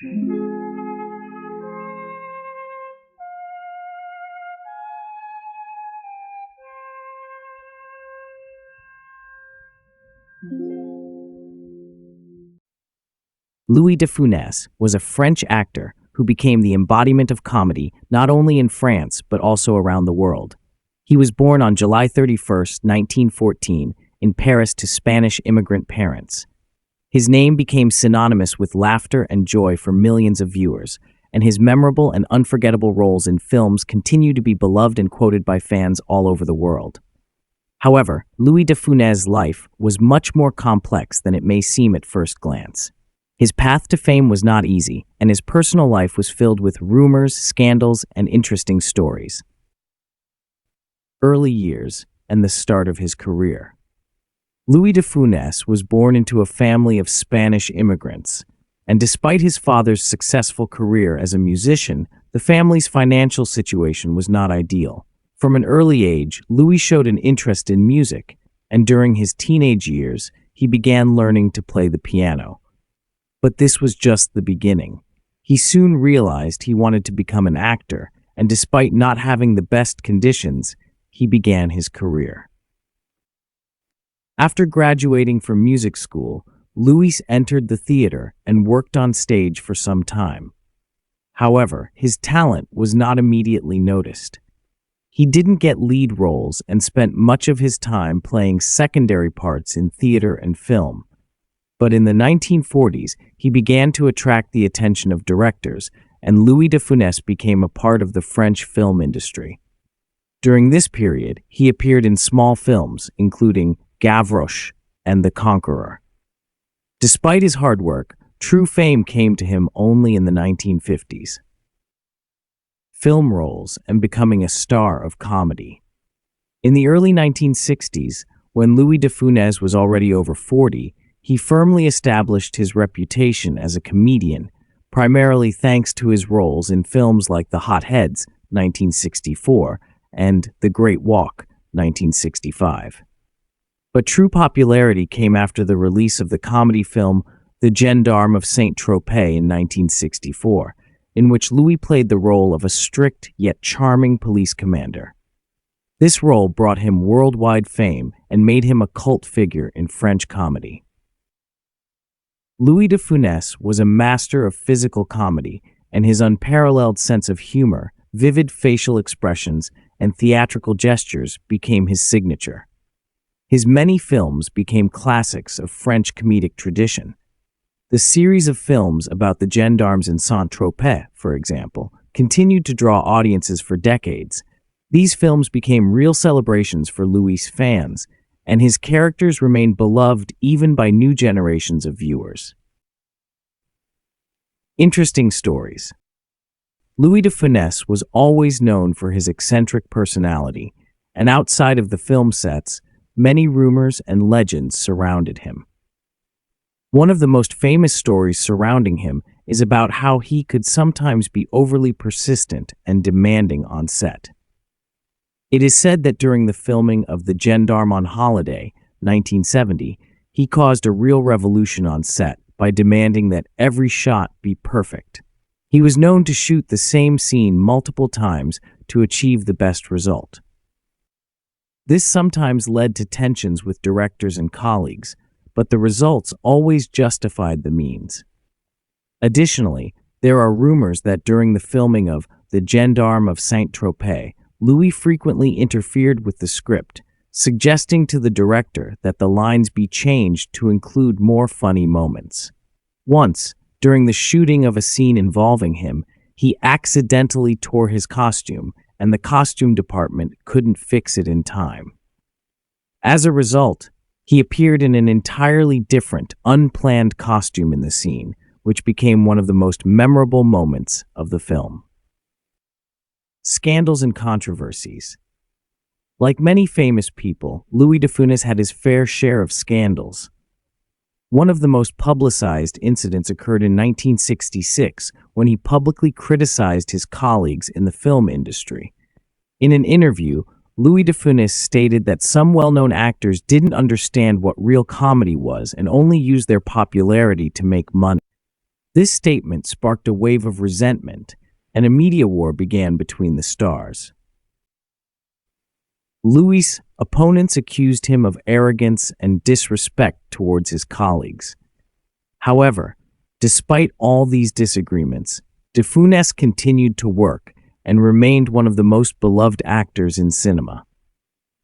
Louis de Funès was a French actor who became the embodiment of comedy not only in France but also around the world. He was born on July 31st, 1914, in Paris to Spanish immigrant parents. His name became synonymous with laughter and joy for millions of viewers, and his memorable and unforgettable roles in films continue to be beloved and quoted by fans all over the world. However, Louis de Funès' life was much more complex than it may seem at first glance. His path to fame was not easy, and his personal life was filled with rumors, scandals, and interesting stories. Early years and the start of his career. Louis de Funès was born into a family of Spanish immigrants, and despite his father's successful career as a musician, the family's financial situation was not ideal. From an early age, Louis showed an interest in music, and during his teenage years, he began learning to play the piano. But this was just the beginning. He soon realized he wanted to become an actor, and despite not having the best conditions, he began his career. After graduating from music school, Louis entered the theater and worked on stage for some time. However, his talent was not immediately noticed. He didn't get lead roles and spent much of his time playing secondary parts in theater and film. But in the 1940s, he began to attract the attention of directors, and Louis de Funès became a part of the French film industry. During this period, he appeared in small films, including Gavroche and The Conqueror. Despite his hard work, true fame came to him only in the 1950s. Film roles and becoming a star of comedy. In the early 1960s, when Louis de Funès was already over 40, he firmly established his reputation as a comedian, primarily thanks to his roles in films like The Hotheads, 1964, and The Great Walk, 1965. But true popularity came after the release of the comedy film The Gendarme of Saint-Tropez in 1964, in which Louis played the role of a strict yet charming police commander. This role brought him worldwide fame and made him a cult figure in French comedy. Louis de Funès was a master of physical comedy, and his unparalleled sense of humor, vivid facial expressions, and theatrical gestures became his signature. His many films became classics of French comedic tradition. The series of films about the gendarmes in Saint-Tropez, for example, continued to draw audiences for decades. These films became real celebrations for Louis' fans, and his characters remained beloved even by new generations of viewers. Interesting stories. Louis de Funès was always known for his eccentric personality, and outside of the film sets, many rumors and legends surrounded him. One of the most famous stories surrounding him is about how he could sometimes be overly persistent and demanding on set. It is said that during the filming of The Gendarme on Holiday, 1970, he caused a real revolution on set by demanding that every shot be perfect. He was known to shoot the same scene multiple times to achieve the best result. This sometimes led to tensions with directors and colleagues, but the results always justified the means. Additionally, there are rumors that during the filming of The Gendarme of Saint-Tropez, Louis frequently interfered with the script, suggesting to the director that the lines be changed to include more funny moments. Once, during the shooting of a scene involving him, he accidentally tore his costume, and the costume department couldn't fix it in time. As a result, he appeared in an entirely different, unplanned costume in the scene, which became one of the most memorable moments of the film. Scandals and controversies. Like many famous people, Louis de Funès had his fair share of scandals. One of the most publicized incidents occurred in 1966 when he publicly criticized his colleagues in the film industry. In an interview, Louis de Funès stated that some well-known actors didn't understand what real comedy was and only used their popularity to make money. This statement sparked a wave of resentment, and a media war began between the stars. Louis' opponents accused him of arrogance and disrespect towards his colleagues. However, despite all these disagreements, de Funès continued to work and remained one of the most beloved actors in cinema.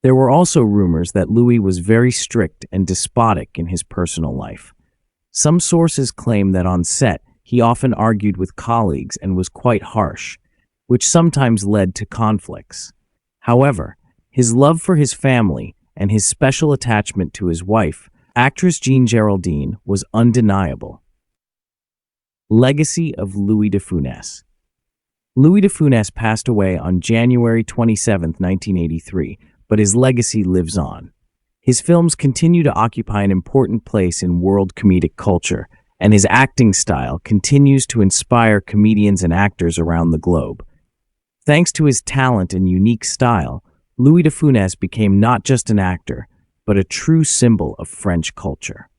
There were also rumors that Louis was very strict and despotic in his personal life. Some sources claim that on set, he often argued with colleagues and was quite harsh, which sometimes led to conflicts. However, his love for his family and his special attachment to his wife, actress Jean Geraldine, was undeniable. Legacy of Louis de Funès. Louis de Funès passed away on January 27, 1983, but his legacy lives on. His films continue to occupy an important place in world comedic culture, and his acting style continues to inspire comedians and actors around the globe. Thanks to his talent and unique style, Louis de Funès became not just an actor, but a true symbol of French culture.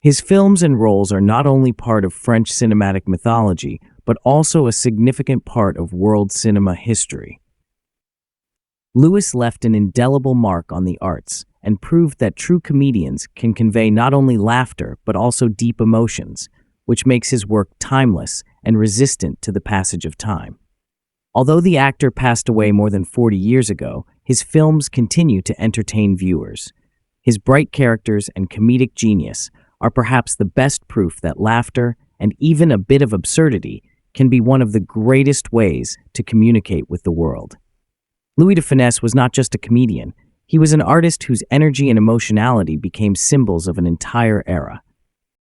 His films and roles are not only part of French cinematic mythology, but also a significant part of world cinema history. Louis left an indelible mark on the arts and proved that true comedians can convey not only laughter but also deep emotions, which makes his work timeless and resistant to the passage of time. Although the actor passed away more than 40 years ago, his films continue to entertain viewers. His bright characters and comedic genius are perhaps the best proof that laughter, and even a bit of absurdity, can be one of the greatest ways to communicate with the world. Louis de Funès was not just a comedian, he was an artist whose energy and emotionality became symbols of an entire era.